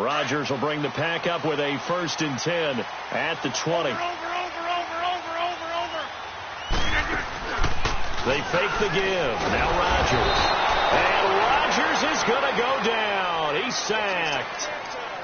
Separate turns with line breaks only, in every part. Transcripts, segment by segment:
Rodgers will bring the pack up with a 1st and 10 at the 20. They fake the give. Now Rodgers. And Rodgers is going to go down. He's sacked.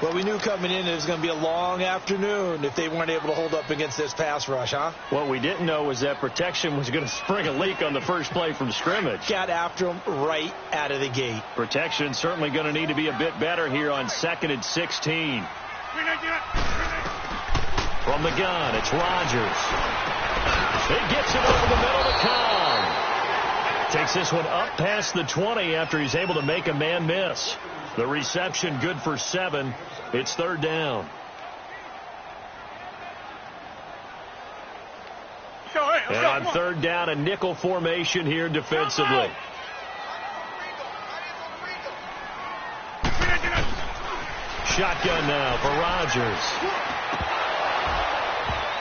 Well, we knew coming in it was going to be a long afternoon if they weren't able to hold up against this pass rush, huh?
What we didn't know was that protection was going to spring a leak on the first play from scrimmage.
Got after him right out of the gate.
Protection certainly going to need to be a bit better here on 2nd and 16. From the gun, it's Rodgers. He gets it over the middle to Cobb. Takes this one up past the 20 after he's able to make a man miss. The reception good for 7. It's 3rd down. And on 3rd down, a nickel formation here defensively. Shotgun now for Rodgers.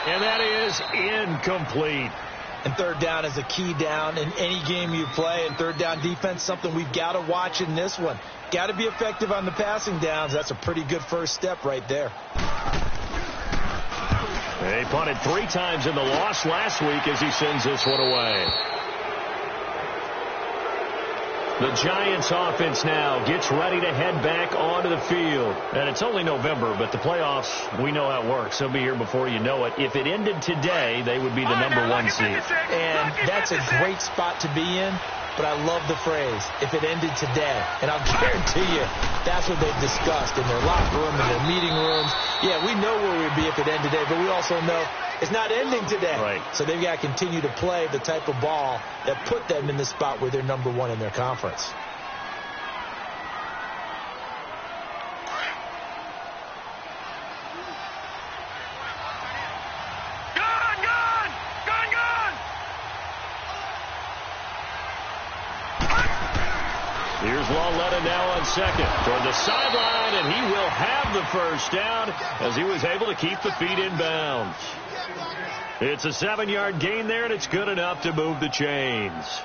And that is incomplete.
And 3rd down is a key down in any game you play. And 3rd down defense, something we've got to watch in this one. Got to be effective on the passing downs. That's a pretty good first step right there.
They punted 3 times in the loss last week as he sends this one away. The Giants offense now gets ready to head back onto the field. And it's only November, but the playoffs, we know how it works. They'll be here before you know it. If it ended today, they would be the #1 seed.
And that's a great spot to be in. But I love the phrase, if it ended today. And I'll guarantee you, that's what they've discussed in their locker room, in their meeting rooms. Yeah, we know where we'd be if it ended today, but we also know it's not ending today.
Right.
So they've got to continue to play the type of ball that put them in the spot where they're #1 in their conference.
Here's Lawletta now on 2nd toward the sideline, and he will have the 1st down as he was able to keep the feet in bounds. It's a 7-yard gain there, and it's good enough to move the chains.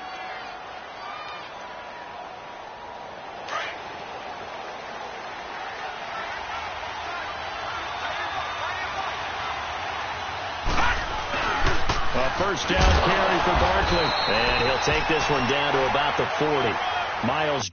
A 1st down carry for Barkley, and he'll take this one down to about the 40. Miles.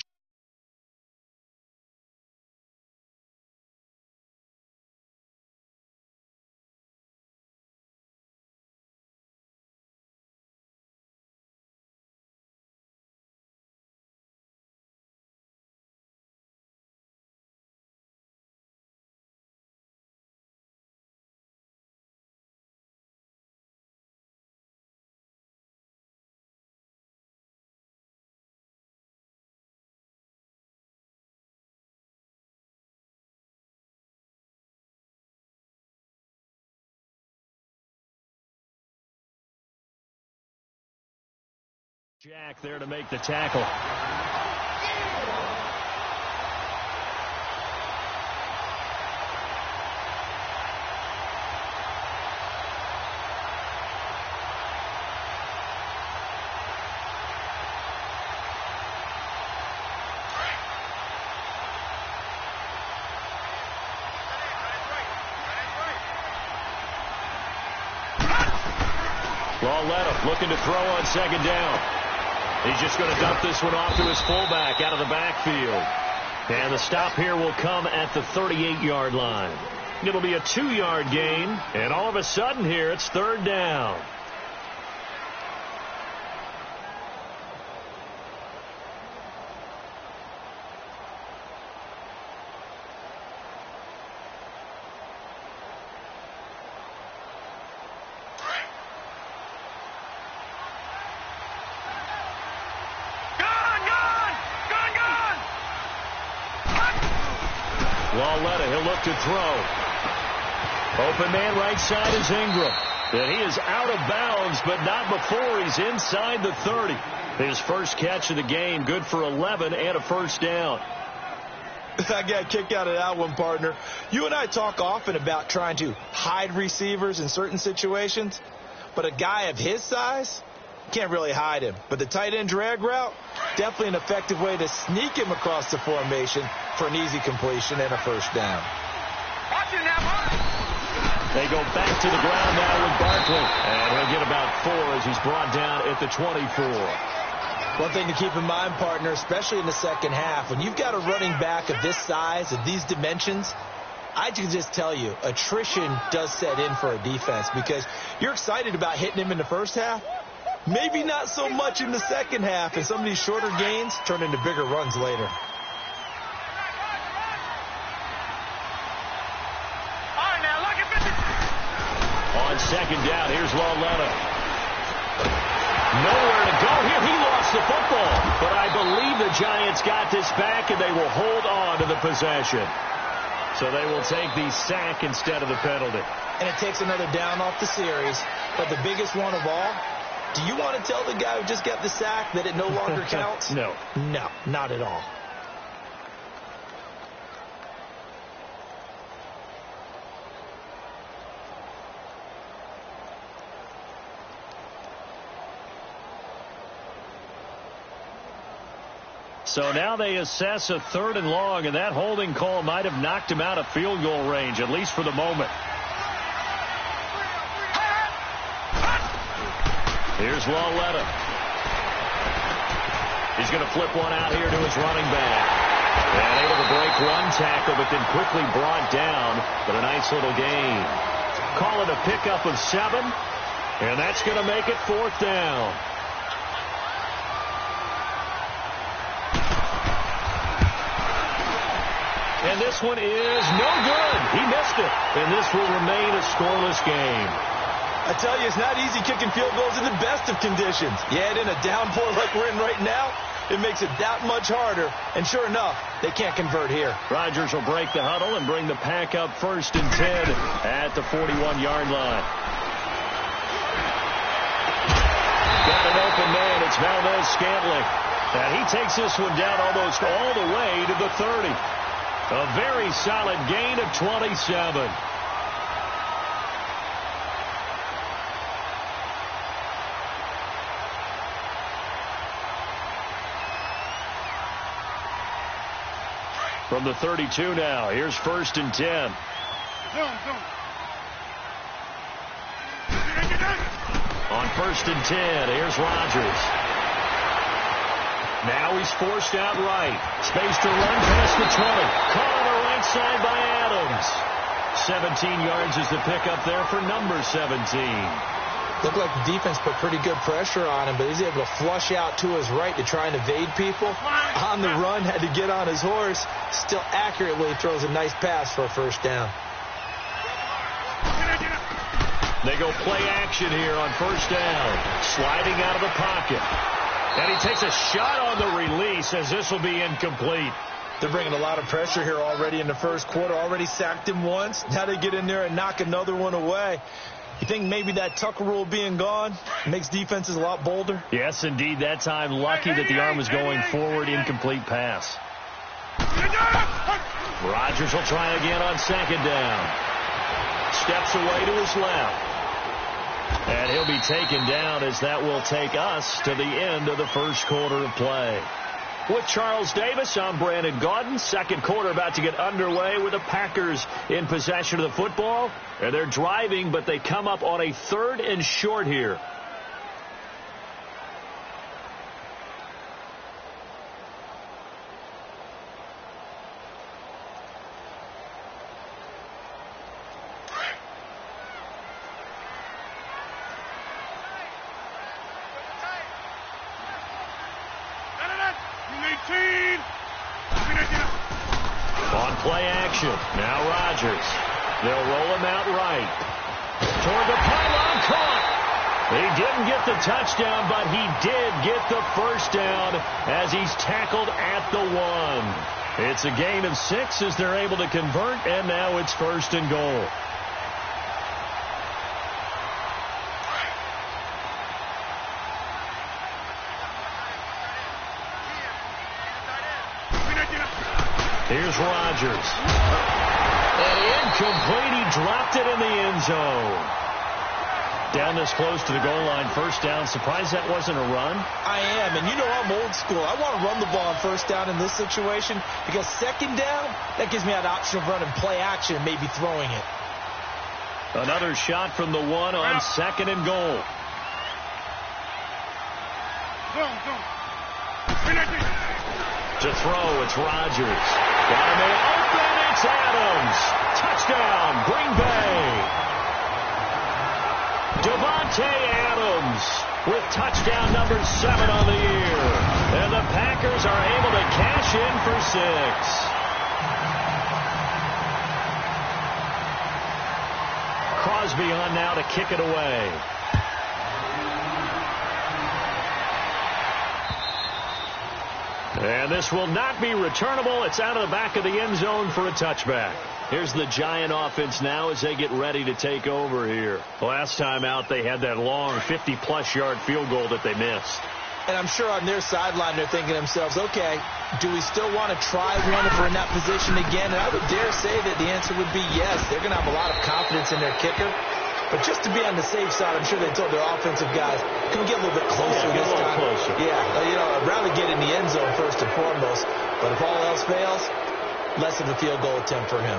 Jack there to make the tackle. Lawletta looking to throw on 2nd down. He's just going to dump this one off to his fullback out of the backfield. And the stop here will come at the 38-yard line. It'll be a 2-yard gain, and all of a sudden here it's 3rd down. Lawletta, he'll look to throw. Open man right side is Ingram. And he is out of bounds, but not before he's inside the 30. His first catch of the game, good for 11 and a 1st down.
I got a kick out of that one, partner. You and I talk often about trying to hide receivers in certain situations, but a guy of his size, can't really hide him. But the tight end drag route, definitely an effective way to sneak him across the formation for an easy completion and a first down.
They go back to the ground now with Barkley. And he'll get about 4 as he's brought down at the 24.
One thing to keep in mind, partner, especially in the second half, when you've got a running back of this size, of these dimensions, I can just tell you, attrition does set in for a defense because you're excited about hitting him in the first half. Maybe not so much in the second half, and some of these shorter gains turn into bigger runs later.
On second down, here's Lawletta. Nowhere to go here. He lost the football. But I believe the Giants got this back, and they will hold on to the possession. So they will take the sack instead of the penalty.
And it takes another down off the series. But the biggest one of all, do you want to tell the guy who just got the sack that it no longer counts?
No.
No, not at all.
So now they assess a 3rd and long, and that holding call might have knocked him out of field goal range, at least for the moment. Here's Lawletta. He's going to flip one out here to his running back. And able to break one tackle, but then quickly brought down. But a nice little gain. Call it a pickup of 7, and that's going to make it 4th down. And this one is no good. He missed it. And this will remain a scoreless game.
I tell you, it's not easy kicking field goals in the best of conditions. You add in a downpour like we're in right now, it makes it that much harder. And sure enough, they can't convert here.
Rodgers will break the huddle and bring the pack up 1st and 10 at the 41-yard line. Got an open man. It's Valdez-Scantling. And he takes this one down almost all the way to the 30. A very solid gain of 27. From the 32 now, here's 1st and 10. On 1st and 10, here's Rodgers. Now he's forced out right. Space to run past the 20. Caught on the right side by Adams. 17 yards is the pickup there for number 17.
Looked like the defense put pretty good pressure on him, but he's able to flush out to his right to try and evade people. On the run, had to get on his horse. Still accurately throws a nice pass for a first down.
They go play action here on 1st down. Sliding out of the pocket. And he takes a shot on the release as this will be incomplete.
They're bringing a lot of pressure here already in the first quarter. Already sacked him once. Now they get in there and knock another one away. You think maybe that Tucker rule being gone makes defenses a lot bolder?
Yes, indeed. That time, lucky that the arm was going forward. Incomplete pass. Rodgers will try again on 2nd down. Steps away to his left. And he'll be taken down as that will take us to the end of the first quarter of play. With Charles Davis, I'm Brandon Gaudin. Second quarter about to get underway with the Packers in possession of the football. And they're driving, but they come up on a 3rd and short here. On play action, now Rodgers. They'll roll him out right. Toward the pylon, caught. He didn't get the touchdown, but he did get the first down as he's tackled at the 1. It's a gain of 6 as they're able to convert, and now it's 1st and goal. Here's Rodgers. And incomplete. He dropped it in the end zone. Down this close to the goal line, first down. Surprised that wasn't a run?
I am, and you know I'm old school. I want to run the ball on first down in this situation because second down, that gives me that option of running play action and maybe throwing it.
Another shot from the 1 on second and goal. To throw, it's Rodgers. Down the open, it's Adams. Touchdown, Green Bay. Devontae Adams with touchdown number 7 on the year. And the Packers are able to cash in for 6. Crosby on now to kick it away. And this will not be returnable. It's out of the back of the end zone for a touchback. Here's the Giant offense now as they get ready to take over here. Last time out, they had that long 50-plus yard field goal that they missed.
And I'm sure on their sideline they're thinking to themselves, okay, do we still want to try one if we're in that position again? And I would dare say that the answer would be yes. They're going to have a lot of confidence in their kicker. But just to be on the safe side, I'm sure they told their offensive guys, can we get a little bit closer this time?
Closer.
Yeah, I'd rather get in the end zone first and foremost. But if all else fails, less of a field goal attempt for him.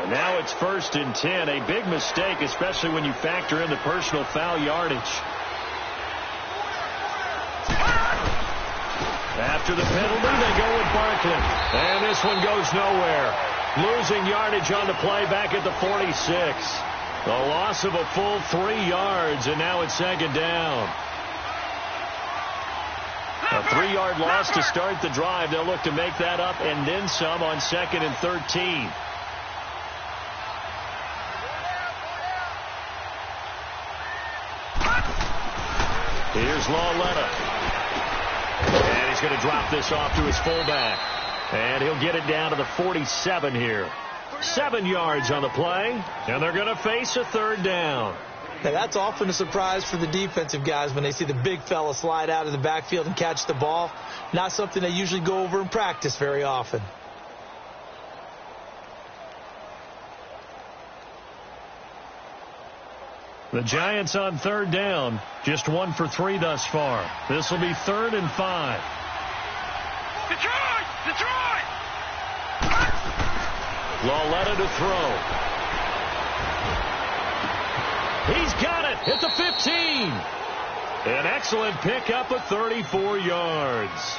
And now it's 1st and 10. A big mistake, especially when you factor in the personal foul yardage. After the penalty, they go with Barkley. And this one goes nowhere. Losing yardage on the play back at the 46. A loss of a full 3 yards, and now it's second down. A 3-yard loss to start the drive. They'll look to make that up and then some on 2nd and 13. Here's Lauletta. And he's going to drop this off to his fullback. And he'll get it down to the 47 here. 7 yards on the play. And they're going to face a 3rd down.
Now, that's often a surprise for the defensive guys when they see the big fella slide out of the backfield and catch the ball. Not something they usually go over in practice very often.
The Giants on 3rd down. Just 1 for 3 thus far. This will be 3rd and 5.
Detroit!
Lauletta to throw. He's got it at the 15. An excellent pickup of 34 yards.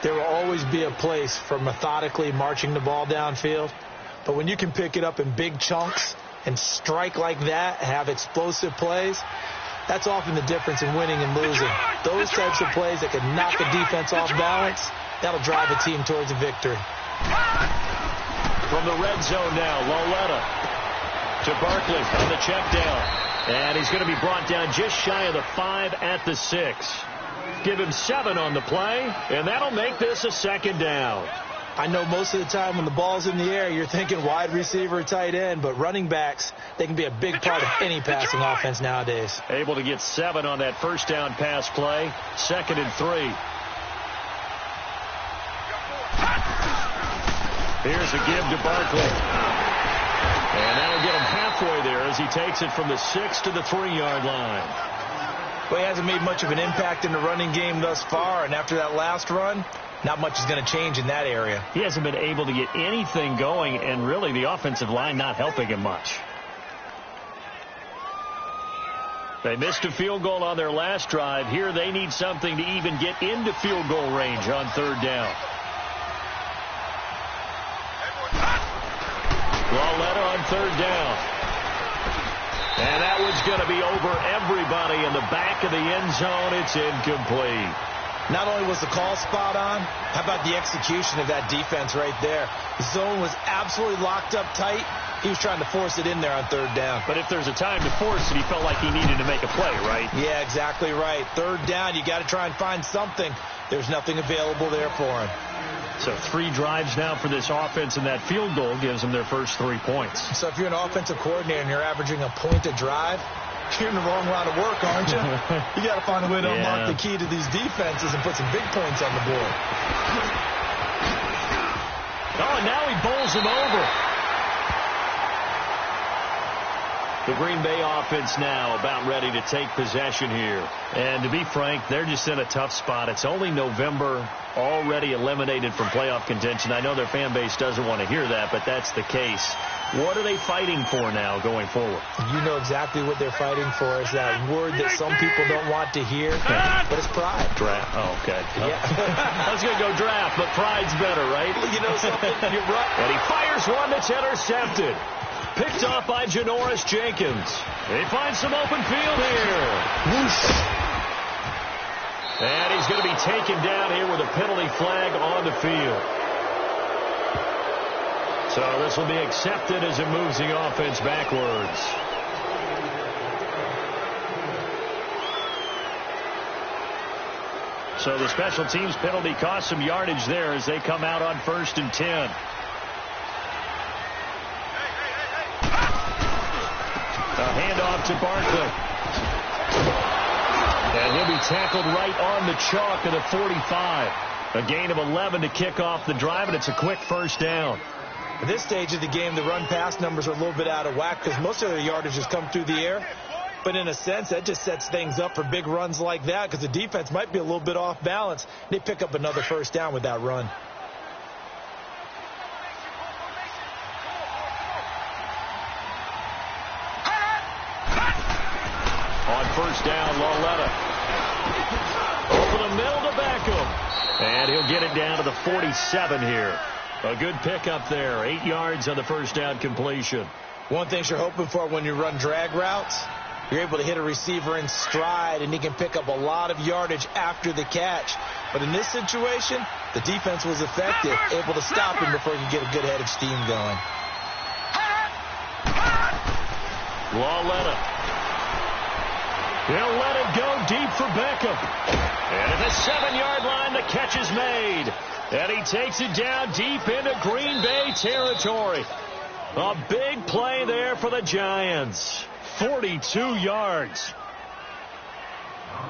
There will always be a place for methodically marching the ball downfield. But when you can pick it up in big chunks and strike like that, have explosive plays, that's often the difference in winning and losing. Those types of plays that can knock a defense off balance, that'll drive a team towards a victory.
From the red zone now, Lauletta to Barkley on the check down. And he's going to be brought down just shy of the 5 at the 6. Give him 7 on the play, and that'll make this a 2nd down.
I know most of the time when the ball's in the air, you're thinking wide receiver, tight end, but running backs, they can be a big part of any passing offense nowadays.
Able to get 7 on that first down pass play. 2nd and 3. Here's a give to Barkley. And that'll get him halfway there as he takes it from the 6 to the 3-yard line.
Well, he hasn't made much of an impact in the running game thus far, and after that last run, not much is going to change in that area.
He hasn't been able to get anything going, and really the offensive line not helping him much. They missed a field goal on their last drive. Here they need something to even get into field goal range on 3rd down. Lauletta on 3rd down. And that one's going to be over everybody in the back of the end zone. It's incomplete.
Not only was the call spot on, how about the execution of that defense right there? The zone was absolutely locked up tight. He was trying to force it in there on 3rd down.
But if there's a time to force it, he felt like he needed to make a play, right?
Yeah, exactly right. 3rd down, you got to try and find something. There's nothing available there for him.
So 3 drives now for this offense, and that field goal gives them their first 3 points.
So if you're an offensive coordinator and you're averaging a point a drive, you're in the wrong line of work, aren't you? You got to find a way to unlock the key to these defenses and put some big points on the board.
Oh, and now he bowls him over. The Green Bay offense now about ready to take possession here. And to be frank, they're just in a tough spot. It's only November, already eliminated from playoff contention. I know their fan base doesn't want to hear that, but that's the case. What are they fighting for now going forward?
You know exactly what they're fighting for. Is that word that some people don't want to hear, but it's pride.
Draft. Oh, okay.
Yeah.
I was going to go draft, but pride's better, right?
You know something? You're right.
And he fires one that's intercepted. Picked off by Janoris Jenkins. He finds some open field here. Whoosh. And he's going to be taken down here with a penalty flag on the field. So this will be accepted as it moves the offense backwards. So the special teams penalty cost some yardage there as they come out on 1st and 10. A handoff to Barkley. And he'll be tackled right on the chalk of the 45. A gain of 11 to kick off the drive, and it's a quick first down.
At this stage of the game, the run-pass numbers are a little bit out of whack because most of their yardage has come through the air. But in a sense, that just sets things up for big runs like that because the defense might be a little bit off balance. They pick up another first down with that run.
On first down, Lauletta. Over the middle to Beckham. And he'll get it down to the 47 here. A good pickup there. 8 yards on the first down completion.
One thing you're hoping for when you run drag routes, you're able to hit a receiver in stride, and he can pick up a lot of yardage after the catch. But in this situation, the defense was effective, able to stop him before he could get a good head of steam going.
Lauletta. He'll let it go deep for Beckham. And at the 7-yard line, the catch is made. And he takes it down deep into Green Bay territory. A big play there for the Giants. 42 yards.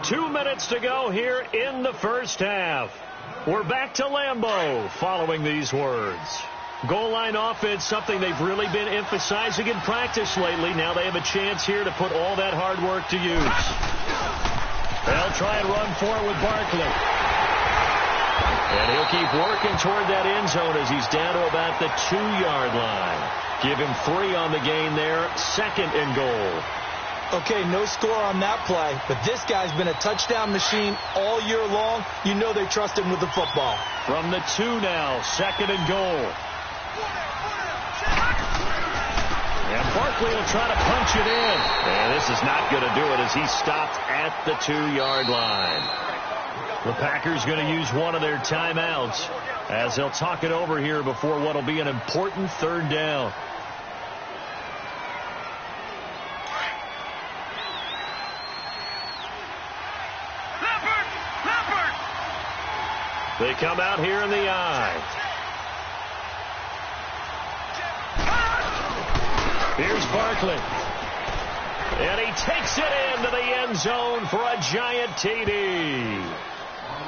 2 minutes to go here in the first half. We're back to Lambeau following these words. Goal line offense, something they've really been emphasizing in practice lately. Now they have a chance here to put all that hard work to use. They'll try and run for it with Barkley. And he'll keep working toward that end zone as he's down to about the 2-yard line. Give him 3 on the gain there. 2nd and goal.
Okay, no score on that play, but this guy's been a touchdown machine all year long. You know they trust him with the football.
From the 2 now, 2nd and goal. And Barkley will try to punch it in. And this is not going to do it as he stopped at the 2-yard line. The Packers going to use one of their timeouts as they'll talk it over here before what will be an important 3rd down. They come out here in the I. Here's Barkley. And he takes it into the end zone for a giant TD.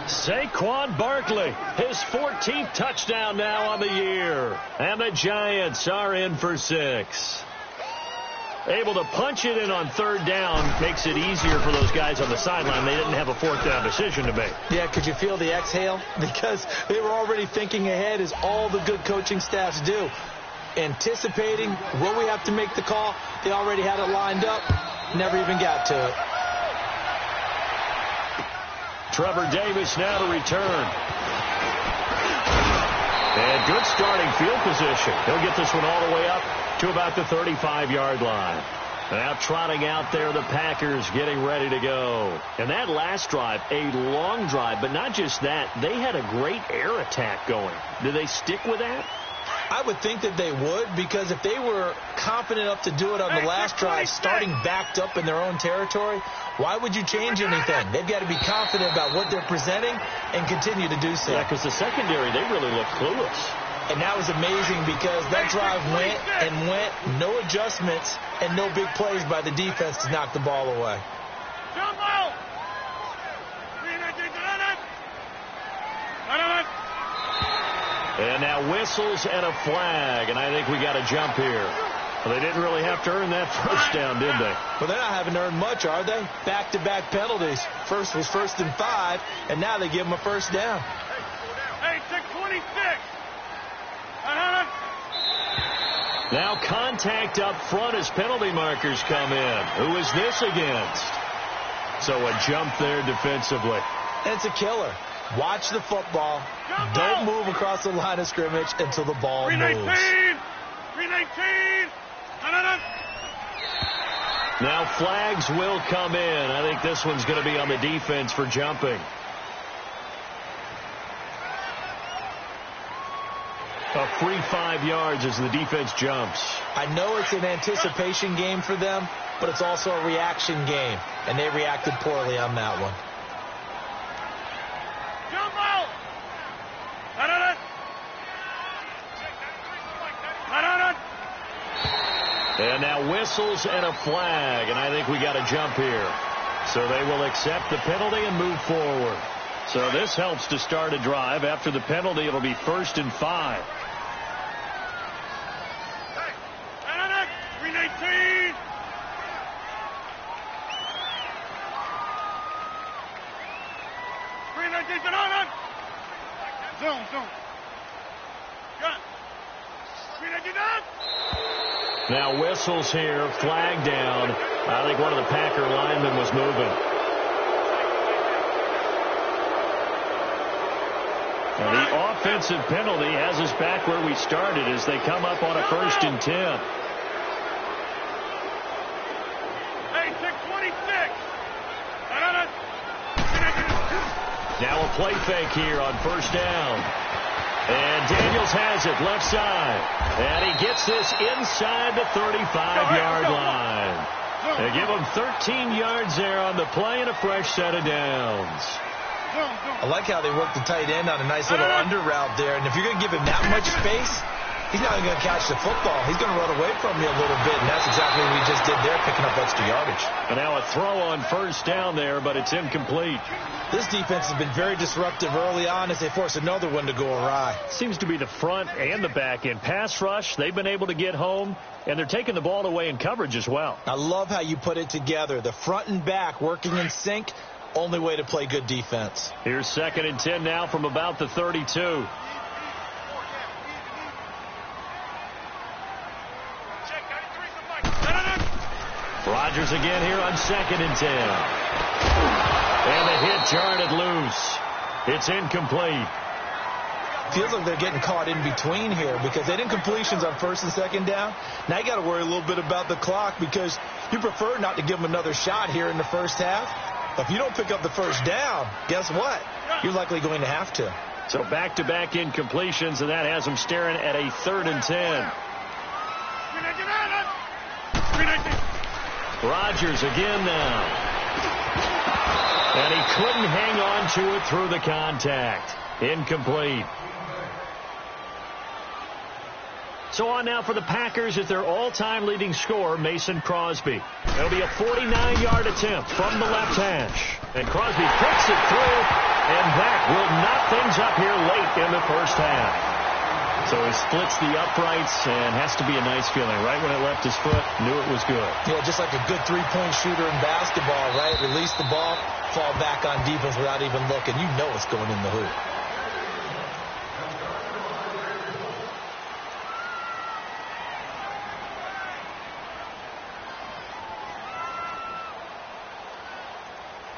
Saquon Barkley, his 14th touchdown now on the year. And the Giants are in for 6. Able to punch it in on 3rd down makes it easier for those guys on the sideline. They didn't have a 4th down decision to make.
Yeah, could you feel the exhale? Because they were already thinking ahead, as all the good coaching staffs do. Anticipating when we have to make the call. They already had it lined up. Never even got to it.
Trevor Davis now to return. And good starting field position. He'll get this one all the way up to about the 35-yard line. Now trotting out there, the Packers getting ready to go. And that last drive, a long drive, but not just that. They had a great air attack going. Do they stick with that?
I would think that they would, because if they were confident enough to do it on the last drive, starting backed up in their own territory, why would you change anything? They've got to be confident about what they're presenting and continue to do so.
Yeah, because the secondary, they really look clueless.
And that was amazing because that drive went and went, no adjustments, and no big plays by the defense to knock the ball away. And now whistles and a flag, and I think we got a jump here.
Well, they didn't really have to earn that first down, did they?
Well, they're not having to earn much, are they? Back-to-back penalties. First was 1st and 5, and now they give them a first down.
Hey, 626.
Now contact up front as penalty markers come in. Who is this against? So a jump there defensively.
It's a killer. Watch the football. Don't move across the line of scrimmage until the ball moves.
319.
Now flags will come in. I think this one's going to be on the defense for jumping. A free 5 yards as the defense jumps.
I know it's an anticipation game for them, but it's also a reaction game, and they reacted poorly on that one.
Jump out!
And now whistles and a flag, and I think we got a jump here. So they will accept the penalty and move forward. So this helps to start a drive. After the penalty, it'll be 1st and 5.
319. Zoom. Gun. 319.
Now whistles here, flag down. I think one of the Packer linemen was moving. And the offensive penalty has us back where we started as they come up on a 1st and 10.
Hey, 626.
Now a play fake here on 1st down. And Daniels has it left side. And he gets this inside the 35-yard line. They give him 13 yards there on the play and a fresh set of downs.
I like how they work the tight end on a nice little under route there. And if you're going to give him that much space, he's not even going to catch the football. He's going to run away from you a little bit, and that's exactly what he just did there, picking up extra yardage.
And now a throw on 1st down there, but it's incomplete.
This defense has been very disruptive early on as they force another one to go awry.
Seems to be the front and the back end. Pass rush, they've been able to get home, and they're taking the ball away in coverage as well.
I love how you put it together. The front and back working in sync. Only way to play good defense.
Here's 2nd and 10 now from about the 32. Rodgers again here on 2nd and 10. And the hit jarred it loose. It's incomplete.
Feels like they're getting caught in between here because they didn't completions on 1st and 2nd down. Now you got to worry a little bit about the clock because you prefer not to give them another shot here in the first half. If you don't pick up the first down, guess what? You're likely going to have to.
So back-to-back incompletions, and that has them staring at a 3rd and 10. Rodgers again now. And he couldn't hang on to it through the contact. Incomplete. So on now for the Packers is their all-time leading scorer, Mason Crosby. It'll be a 49-yard attempt from the left hash. And Crosby picks it through, and that will knock things up here late in the first half. So he splits the uprights, and has to be a nice feeling. Right when it left his foot, knew it was good.
Yeah, just like a good three-point shooter in basketball, right? Release the ball, fall back on defense without even looking. You know it's going in the hoop.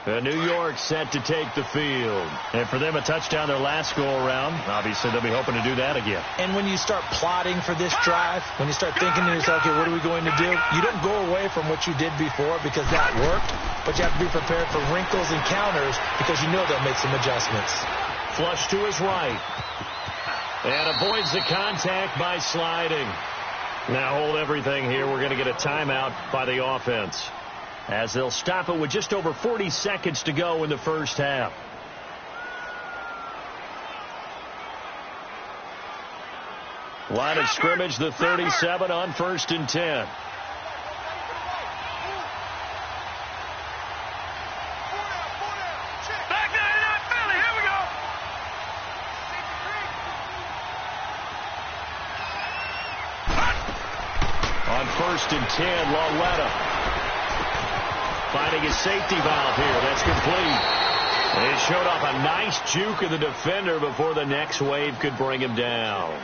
New York set to take the field. And for them, a touchdown their last go-around. Obviously, they'll be hoping to do that again.
And when you start plotting for this drive, when you start thinking to yourself, okay, what are we going to do? You don't go away from what you did before because that worked, but you have to be prepared for wrinkles and counters because you know they'll make some adjustments.
Flush to his right. And avoids the contact by sliding. Now hold everything here. We're going to get a timeout by the offense, as they'll stop it with just over 40 seconds to go in the first half. Line of scrimmage, the 37 on 1st and 10. On 1st and 10, Lauletta finding his safety valve here. That's complete. And he showed off a nice juke of the defender before the next wave could bring him down.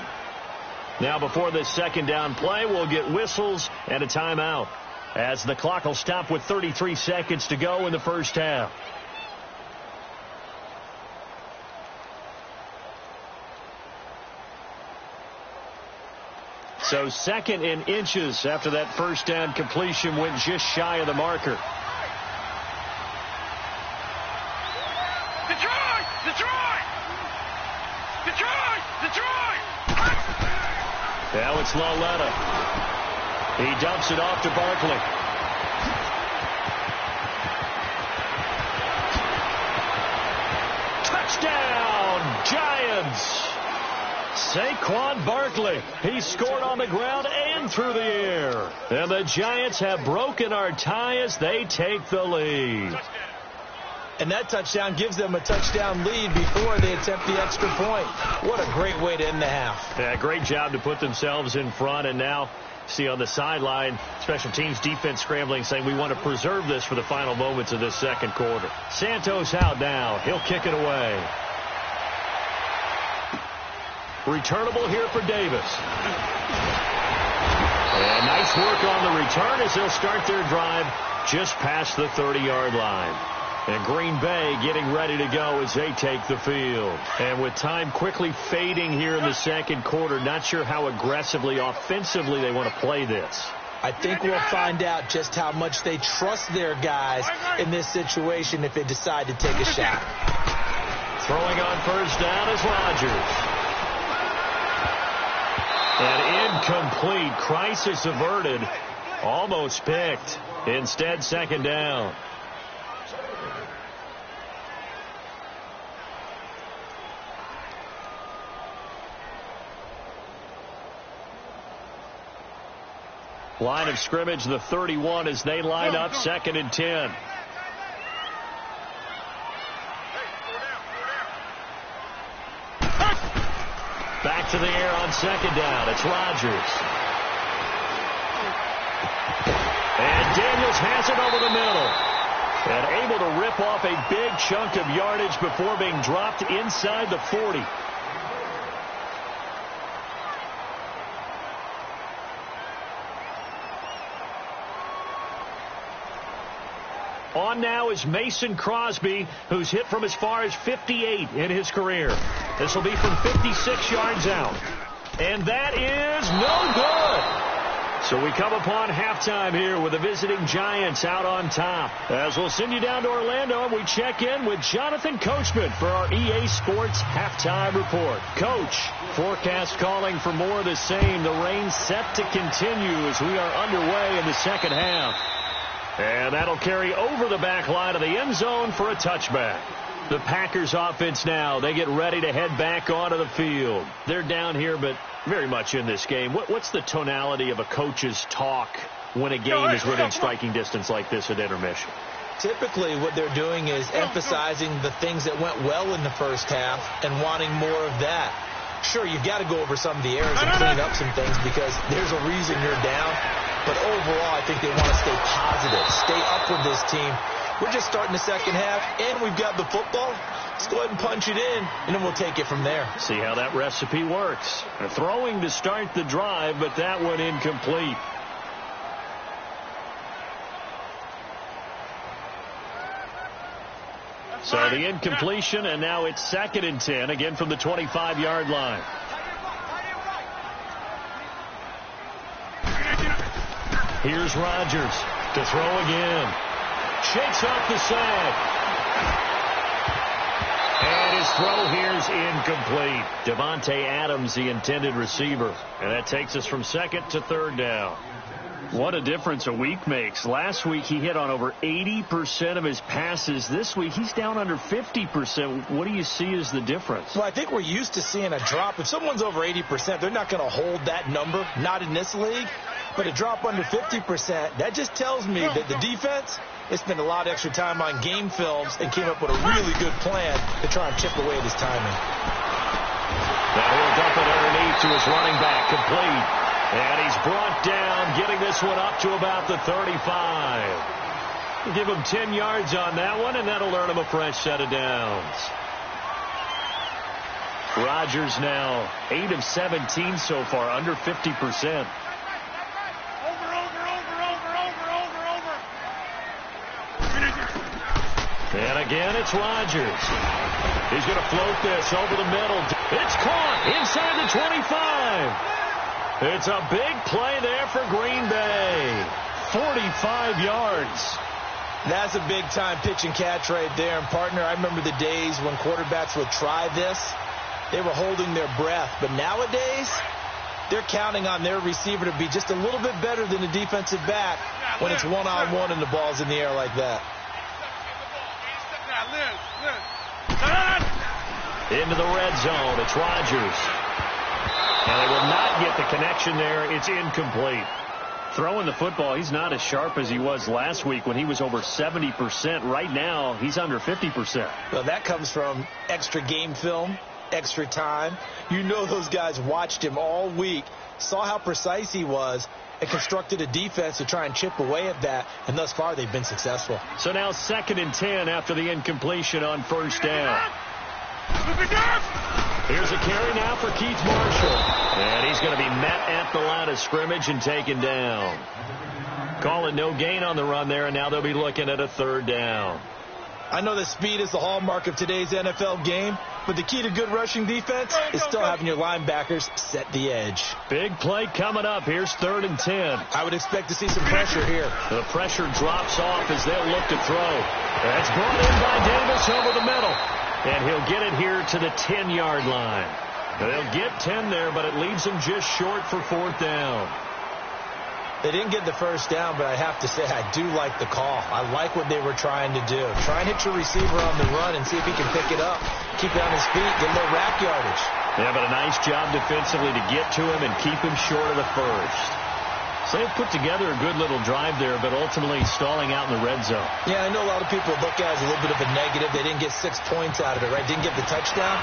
Now, before this second down play, we'll get whistles and a timeout, as the clock will stop with 33 seconds to go in the first half. So 2nd and inches after that first down completion went just shy of the marker.
Detroit! Detroit! Detroit! Detroit!
Now it's Lauletta. He dumps it off to Barkley. Touchdown, Giants! Saquon Barkley. He scored on the ground and through the air. And the Giants have broken our tie as they take the lead.
And that touchdown gives them a touchdown lead before they attempt the extra point. What a great way to end the half.
Yeah, great job to put themselves in front. And now, see on the sideline, special teams defense scrambling, saying we want to preserve this for the final moments of this second quarter. Santos out now. He'll kick it away. Returnable here for Davis. And nice work on the return as they'll start their drive just past the 30-yard line. And Green Bay getting ready to go as they take the field. And with time quickly fading here in the second quarter, not sure how aggressively, offensively they want to play this.
I think we'll find out just how much they trust their guys in this situation if they decide to take a shot.
Throwing on first down is Rodgers. And incomplete. Crisis averted. Almost picked. Instead, second down. Line of scrimmage, the 31, as they line up 2nd and 10. Back to the air on second down. It's Rodgers. And Daniels has it over the middle. And able to rip off a big chunk of yardage before being dropped inside the 40. On now is Mason Crosby, who's hit from as far as 58 in his career. This will be from 56 yards out. And that is no good. So we come upon halftime here with the visiting Giants out on top. As we'll send you down to Orlando, and we check in with Jonathan Coachman for our EA Sports Halftime Report. Coach, forecast calling for more of the same. The rain set to continue as we are underway in the second half. And that'll carry over the back line of the end zone for a touchback. The Packers offense now, they get ready to head back onto the field. They're down here, but very much in this game. What's the tonality of a coach's talk when a game is within striking distance like this at intermission?
Typically, what they're doing is emphasizing the things that went well in the first half and wanting more of that. Sure, you've got to go over some of the errors and clean up some things because there's a reason you're down. But overall, I think they want to stay positive, stay up with this team. We're just starting the second half, and we've got the football. Let's go ahead and punch it in, and then we'll take it from there.
See how that recipe works. They're throwing to start the drive, but that one incomplete. So the incompletion, and now it's 2nd and 10, again from the 25-yard line. Here's Rodgers to throw again. Shakes off the sack. And his throw here's incomplete. Devontae Adams, the intended receiver. And that takes us from 2nd to 3rd down. What a difference a week makes. Last week he hit on over 80% of his passes. This week he's down under 50%. What do you see as the difference?
Well, I think we're used to seeing a drop. If someone's over 80%, they're not going to hold that number, not in this league. But a drop under 50%, that just tells me that the defense has spent a lot of extra time on game films and came up with a really good plan to try and chip away at his timing.
Now he'll dump it underneath to his running back, complete. And he's brought down, getting this one up to about the 35. We'll give him 10 yards on that one, and that'll earn him a fresh set of downs. Rodgers now 8 of 17 so far, under 50%. And again, it's Rodgers. He's going to float this over the middle. It's caught inside the 25. It's a big play there for Green Bay. 45 yards.
That's a big-time pitch and catch right there. And, partner, I remember the days when quarterbacks would try this. They were holding their breath. But nowadays, they're counting on their receiver to be just a little bit better than the defensive back when it's one-on-one and the ball's in the air like that.
Into the red zone. It's Rodgers. And they will not get the connection there. It's incomplete. Throwing the football, he's not as sharp as he was last week when he was over 70%. Right now, he's under 50%.
Well, that comes from extra game film, extra time. You know those guys watched him all week, saw how precise he was, and constructed a defense to try and chip away at that, and thus far they've been successful.
So now 2nd and 10 after the incompletion on first down. Here's a carry now for Keith Marshall. And he's going to be met at the line of scrimmage and taken down. Call it no gain on the run there, and now they'll be looking at a 3rd down.
I know that speed is the hallmark of today's NFL game, but the key to good rushing defense is still having your linebackers set the edge.
Big play coming up. Here's 3rd and 10.
I would expect to see some pressure here.
The pressure drops off as they'll look to throw. That's brought in by Davis over the middle. And he'll get it here to the 10-yard line. They'll get 10 there, but it leaves them just short for 4th down.
They didn't get the first down, but I have to say I do like the call. I like what they were trying to do. Try and hit your receiver on the run and see if he can pick it up. Keep it on his feet, get a little rack yardage.
Yeah, but a nice job defensively to get to him and keep him short of the first. So they've put together a good little drive there, but ultimately stalling out in the red zone.
Yeah, I know a lot of people look at it as a little bit of a negative. They didn't get 6 points out of it, right? Didn't get the touchdown.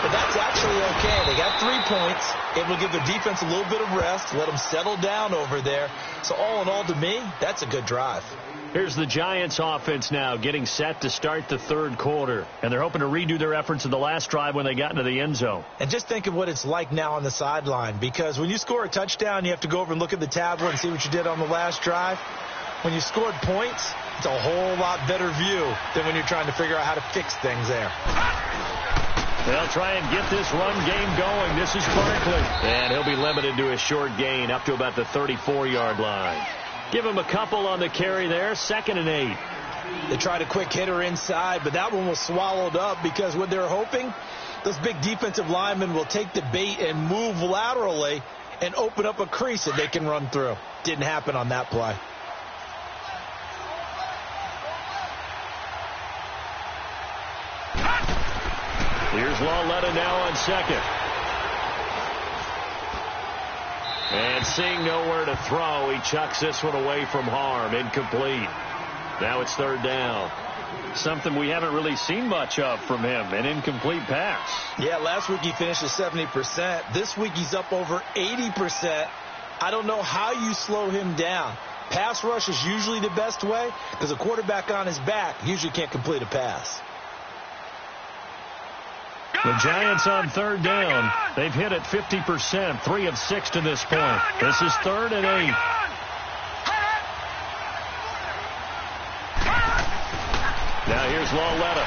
But that's actually okay. They got 3 points. It will give the defense a little bit of rest, let them settle down over there. So all in all, to me, that's a good drive.
Here's the Giants offense now getting set to start the 3rd quarter. And they're hoping to redo their efforts in the last drive when they got into the end zone.
And just think of what it's like now on the sideline. Because when you score a touchdown, you have to go over and look at the tablet and see what you did on the last drive. When you scored points, it's a whole lot better view than when you're trying to figure out how to fix things there.
They'll try and get this run game going. This is Barkley. And he'll be limited to a short gain up to about the 34-yard line. Give him a couple on the carry there. 2nd and 8.
They tried a quick hitter inside, but that one was swallowed up because what they're hoping, those big defensive linemen will take the bait and move laterally and open up a crease that they can run through. Didn't happen on that play.
Here's Lawletta now on 2nd. And seeing nowhere to throw, he chucks this one away from harm. Incomplete. Now it's 3rd down. Something we haven't really seen much of from him, an incomplete pass.
Yeah, last week he finished at 70%. This week he's up over 80%. I don't know how you slow him down. Pass rush is usually the best way because a quarterback on his back usually can't complete a pass.
The Giants on 3rd down. They've hit it 50%, 3 of 6 to this point. This is 3rd and 8. Now here's Lawletta.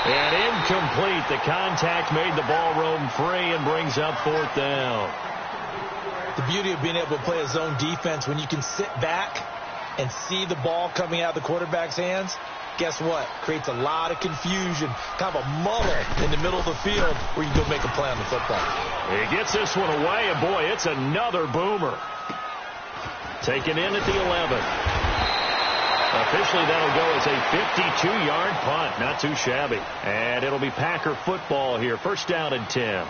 And incomplete. The contact made the ball roam free and brings up 4th down.
The beauty of being able to play a zone defense when you can sit back and see the ball coming out of the quarterback's hands. Guess what? Creates a lot of confusion, kind of a muddle in the middle of the field where you can go make a play on the football.
He gets this one away, and boy, it's another boomer. Taken in at the 11. Officially, that'll go as a 52-yard punt. Not too shabby. And it'll be Packer football here. 1st down and 10.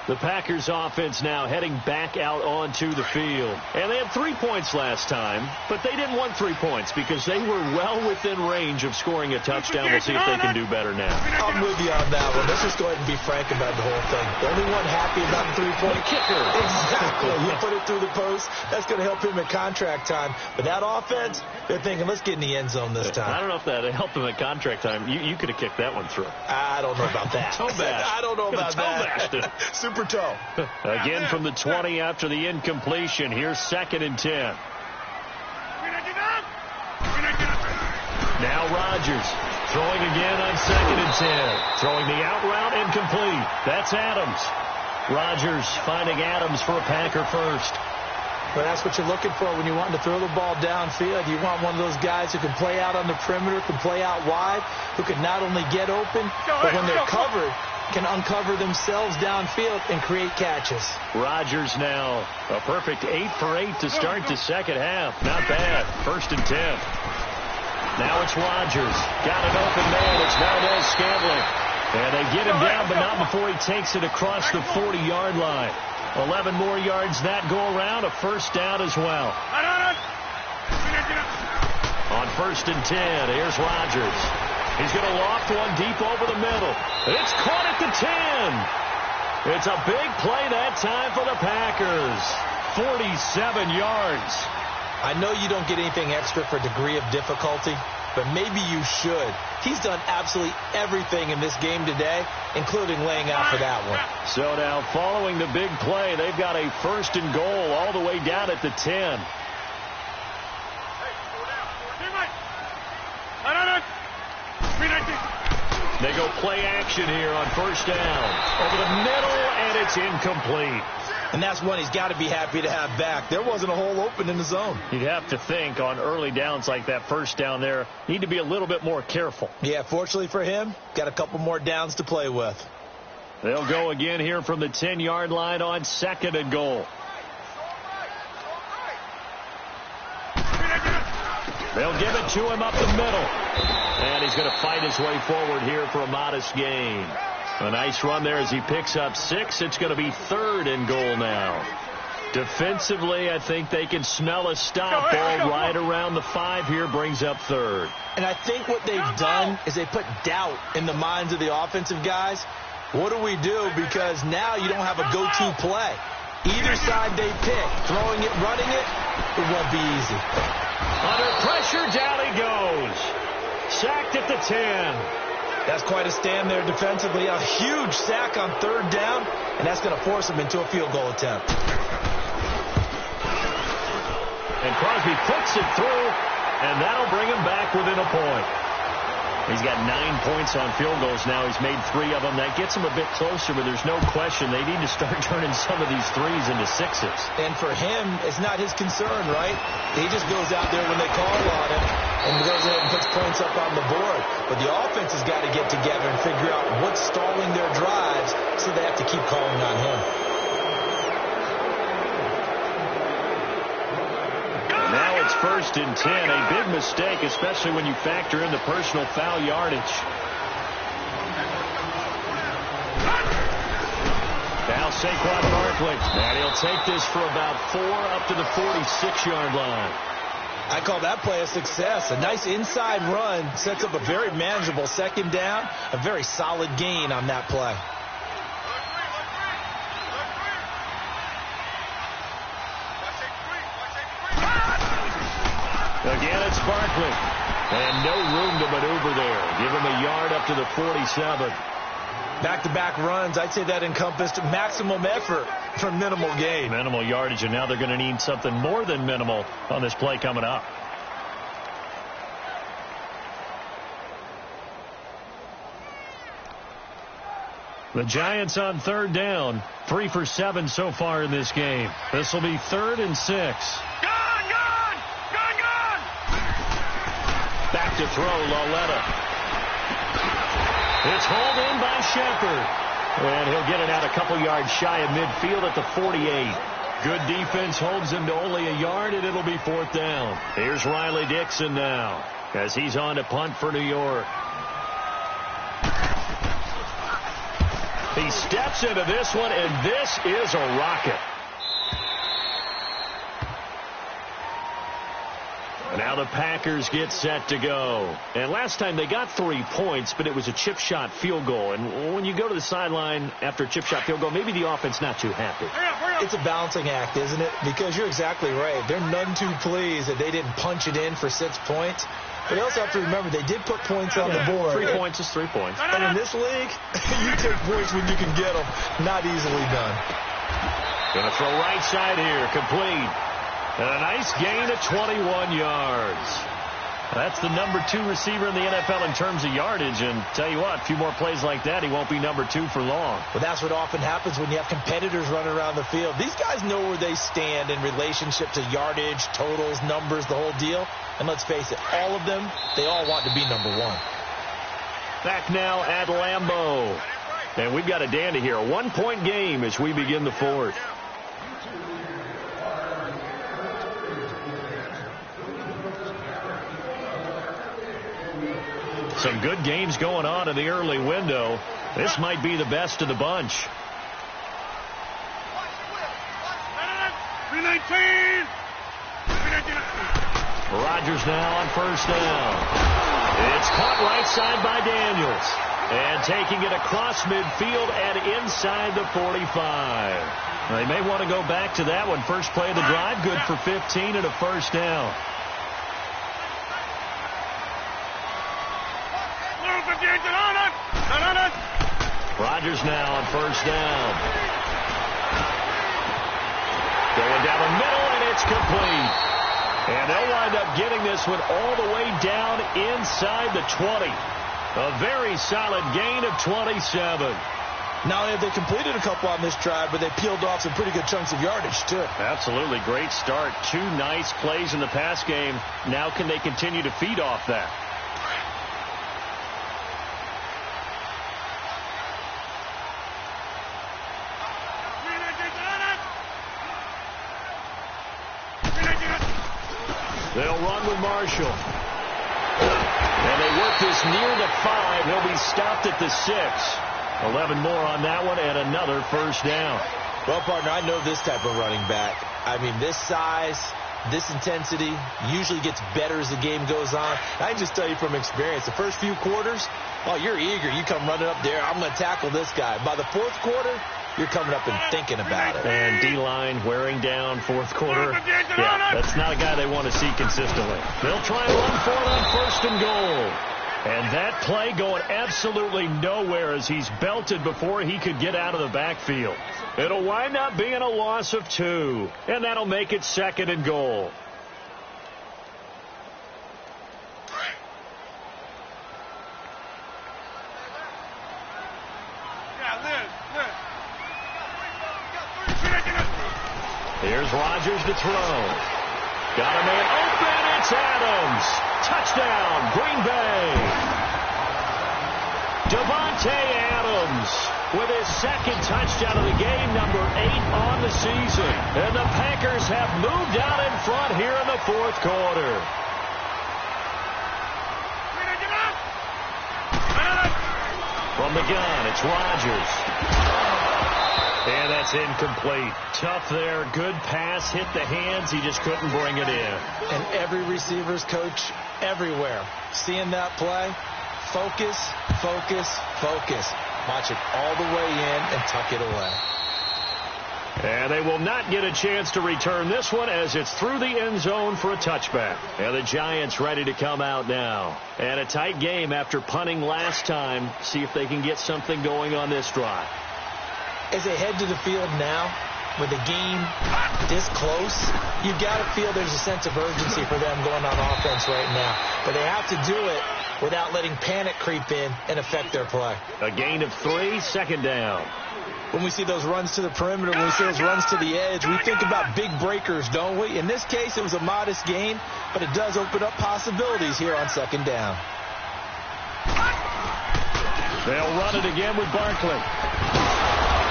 The Packers offense now heading back out onto the field. And they had 3 points last time, but they didn't want 3 points because they were well within range of scoring a touchdown. We'll see if they can do better now.
I'm with you on that one. Let's just go ahead and be frank about the whole thing. The only one happy about the 3-point
kicker.
Exactly. You put it through the post. That's going to help him at contract time. But that offense, they're thinking, let's get in the end zone this time.
I don't know if that helped him at contract time. You could have kicked that one through.
I don't know about that.
Toe bash.
I don't know about that. Super toe.
Again from the 20 after the incompletion. Here's 2nd and 10. Now Rodgers throwing again on 2nd and 10. Throwing the out route incomplete. That's Adams. Rodgers finding Adams for a Packer first.
Well, that's what you're looking for when you're wanting to throw the ball downfield. You want one of those guys who can play out on the perimeter, can play out wide, who can not only get open, but when they're covered, can uncover themselves downfield and create catches.
Rodgers now a perfect 8 for 8 to start the second half. Not bad. 1st and 10. Now it's Rodgers. Got an open man. It's Valdez-Scantling. And they get him down, but not before he takes it across the 40-yard line. 11 more yards that go around. A first down as well. On 1st and 10, here's Rodgers. He's going to loft one deep over the middle. It's caught at the 10. It's a big play that time for the Packers. 47 yards.
I know you don't get anything extra for degree of difficulty, but maybe you should. He's done absolutely everything in this game today, including laying out for that one.
So now, following the big play, they've got a 1st and goal all the way down at the 10. They go play action here on 1st down. Over the middle, and it's incomplete.
And that's one he's got to be happy to have back. There wasn't a hole open in the zone.
You'd have to think on early downs like that 1st down there, need to be a little bit more careful.
Yeah, fortunately for him, got a couple more downs to play with.
They'll go again here from the 10-yard line on 2nd and goal. They'll give it to him up the middle. And he's going to fight his way forward here for a modest gain. A nice run there as he picks up 6. It's going to be 3rd and goal now. Defensively, I think they can smell a stop ball right around the 5 here, brings up 3rd.
And I think what they've done is they put doubt in the minds of the offensive guys. What do we do? Because now you don't have a go-to play. Either side they pick, throwing it, running it, it won't be easy.
Under pressure, down he goes. Sacked at the 10.
That's quite a stand there defensively. A huge sack on 3rd down, and that's going to force him into a field goal attempt.
And Crosby puts it through, and that'll bring him back within a point. He's got 9 points on field goals now. He's made 3 of them. That gets him a bit closer, but there's no question they need to start turning some of these 3s into 6s.
And for him, it's not his concern, right? He just goes out there when they call on him and goes ahead and puts points up on the board. But the offense has got to get together and figure out what's stalling their drives, so they have to keep calling on him.
Now it's 1st and 10. A big mistake, especially when you factor in the personal foul yardage. Now Saquon Barkley. And he'll take this for about 4 up to the 46-yard line.
I call that play a success. A nice inside run sets up a very manageable 2nd down. A very solid gain on that play.
Again, it's Barkley. And no room to maneuver there. Give him a yard up to the 47.
Back-to-back runs, I'd say that encompassed maximum effort for minimal gain.
Minimal yardage, and now they're going to need something more than minimal on this play coming up. The Giants on 3rd down. 3 for 7 so far in this game. This will be 3rd and 6. Back to throw, Lauletta. It's hauled in by Shepard. And he'll get it out a couple yards shy of midfield at the 48. Good defense holds him to only a yard, and it'll be 4th down. Here's Riley Dixon now as he's on to punt for New York. He steps into this one, and this is a rocket. Now the Packers get set to go. And last time they got 3 points, but it was a chip shot field goal. And when you go to the sideline after a chip shot field goal, maybe the offense not too happy.
It's a balancing act, isn't it? Because you're exactly right. They're none too pleased that they didn't punch it in for 6 points. But you also have to remember they did put points on the board.
3 points is 3 points.
And in this league, you take points when you can get them. Not easily done.
Going to throw right side here. Complete. And a nice gain of 21 yards. That's the number 2 receiver in the NFL in terms of yardage. And tell you what, a few more plays like that, he won't be number 2 for long.
Well, that's what often happens when you have competitors running around the field. These guys know where they stand in relationship to yardage, totals, numbers, the whole deal. And let's face it, all of them, they all want to be number 1.
Back now at Lambeau. And we've got a dandy here. A 1-point game as we begin the 4th. Some good games going on in the early window. This might be the best of the bunch.
319.
Rodgers now on first down. It's caught right side by Daniels. And taking it across midfield and inside the 45. They may want to go back to that one. First play of the drive, good for 15 and a first down. Rodgers now on first down. Going down the middle, and it's complete. And they'll wind up getting this one all the way down inside the 20. A very solid gain of 27.
Not only have they completed a couple on this drive, but they peeled off some pretty good chunks of yardage, too.
Absolutely. Great start. 2 nice plays in the pass game. Now can they continue to feed off that? They'll run with Marshall. And they work this near the 5. He'll be stopped at the 6. 11 more on that one and another first down.
Well, partner, I know this type of running back. I mean, this size, this intensity usually gets better as the game goes on. I can just tell you from experience, the first few quarters, oh, you're eager. You come running up there. I'm going to tackle this guy. By the 4th quarter, you're coming up and thinking about it.
And D-line wearing down 4th quarter. Yeah, that's not a guy they want to see consistently. They'll try and run for it on first and goal. And that play going absolutely nowhere as he's belted before he could get out of the backfield. It'll wind up being a loss of 2. And that'll make it 2nd and goal. Here's Rodgers to throw. Got a man open. It's Adams. Touchdown, Green Bay. Davante Adams with his 2nd touchdown of the game, number 8 on the season. And the Packers have moved out in front here in the 4th quarter. From the gun, it's Rodgers. And that's incomplete. Tough there. Good pass. Hit the hands. He just couldn't bring it in.
And every receiver's coach everywhere. Seeing that play, focus, focus, focus. Watch it all the way in and tuck it away.
And they will not get a chance to return this one as it's through the end zone for a touchback. And the Giants ready to come out now. And a tight game after punting last time. See if they can get something going on this drive.
As they head to the field now, with the game this close, you've got to feel there's a sense of urgency for them going on offense right now. But they have to do it without letting panic creep in and affect their play.
A gain of 3, 2nd down.
When we see those runs to the perimeter, when we see those runs to the edge, we think about big breakers, don't we? In this case, it was a modest gain, but it does open up possibilities here on 2nd down.
They'll run it again with Barkley.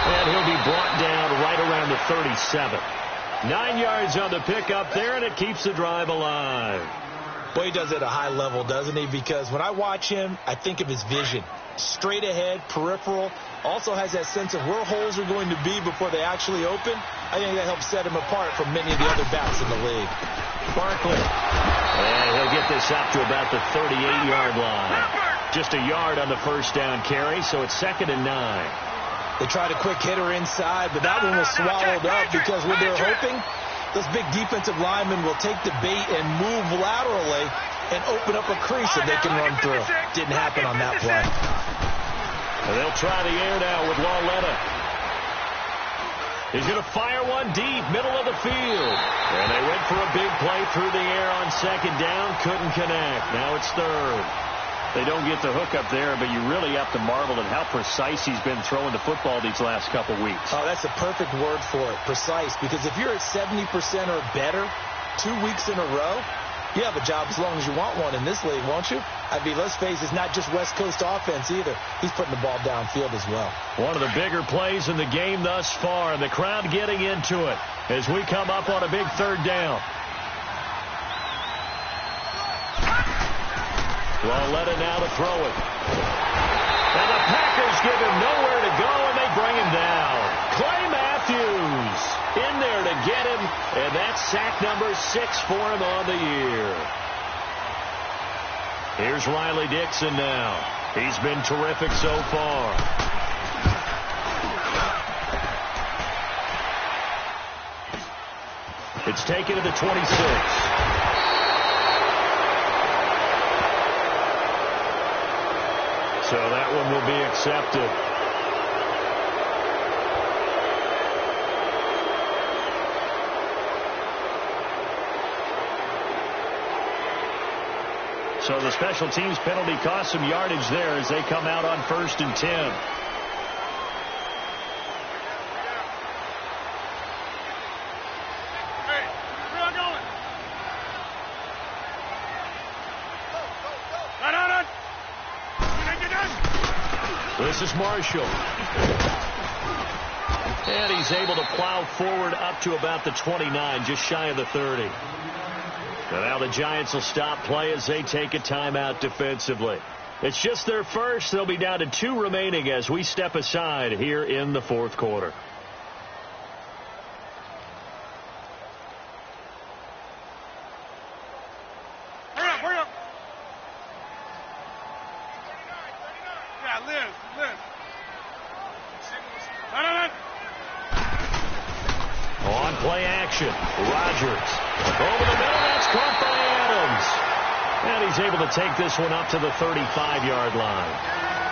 And he'll be brought down right around the 37. 9 yards on the pickup there, and it keeps the drive alive.
Boy, he does it at a high level, doesn't he? Because when I watch him, I think of his vision. straight ahead, peripheral. Also has that sense of where holes are going to be before they actually open. I think that helps set him apart from many of the other backs in the league.
Barkley. And he'll get this up to about the 38-yard line. Just a yard on the first down carry, so it's 2nd and 9.
They tried a quick hitter inside, but that one was swallowed up because when they're hoping, those big defensive linemen will take the bait and move laterally and open up a crease that they can run through. Didn't happen on that play.
And they'll try the air now with Lauletta. He's going to fire one deep, middle of the field. And they went for a big play through the air on 2nd down. Couldn't connect. Now it's 3rd. They don't get the hook up there, but you really have to marvel at how precise he's been throwing the football these last couple weeks.
Oh, that's a perfect word for it, precise. Because if you're at 70% or better 2 weeks in a row, you have a job as long as you want one in this league, won't you? I mean, let's face it, it's not just West Coast offense either. He's putting the ball downfield as well. One
of the bigger plays in the game thus far, and the crowd getting into it as we come up on a big 3rd down. Lauletta now to throw it. And the Packers give him nowhere to go, and they bring him down. Clay Matthews in there to get him, and that's sack number 6 for him on the year. Here's Riley Dixon now. He's been terrific so far. It's taken to the 26. So that one will be accepted. So the special teams penalty cost some yardage there as they come out on 1st and 10.
Hey, where am I going?
This is Marshall. And he's able to plow forward up to about the 29, just shy of the 30. And now the Giants will stop play as they take a timeout defensively. It's just their first. They'll be down to 2 remaining as we step aside here in the 4th quarter.
Hurry up. Yeah, Liz.
On play action, Rodgers. Over the middle, that's caught by Adams. And he's able to take this one up to the 35-yard line.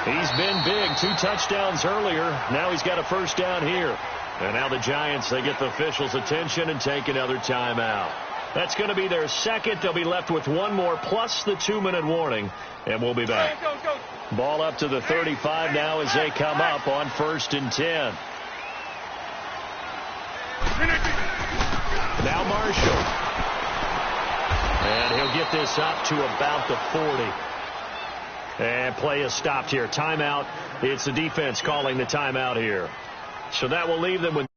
He's been big, 2 touchdowns earlier. Now he's got a first down here. And now the Giants, they get the officials' attention and take another timeout. That's going to be their second. They'll be left with 1 more plus the 2-minute warning. And we'll be back.
Go.
Ball up to the 35 now as they come up on 1st and 10. Now Marshall. And he'll get this up to about the 40. And play is stopped here. Timeout. It's the defense calling the timeout here. So that will leave them with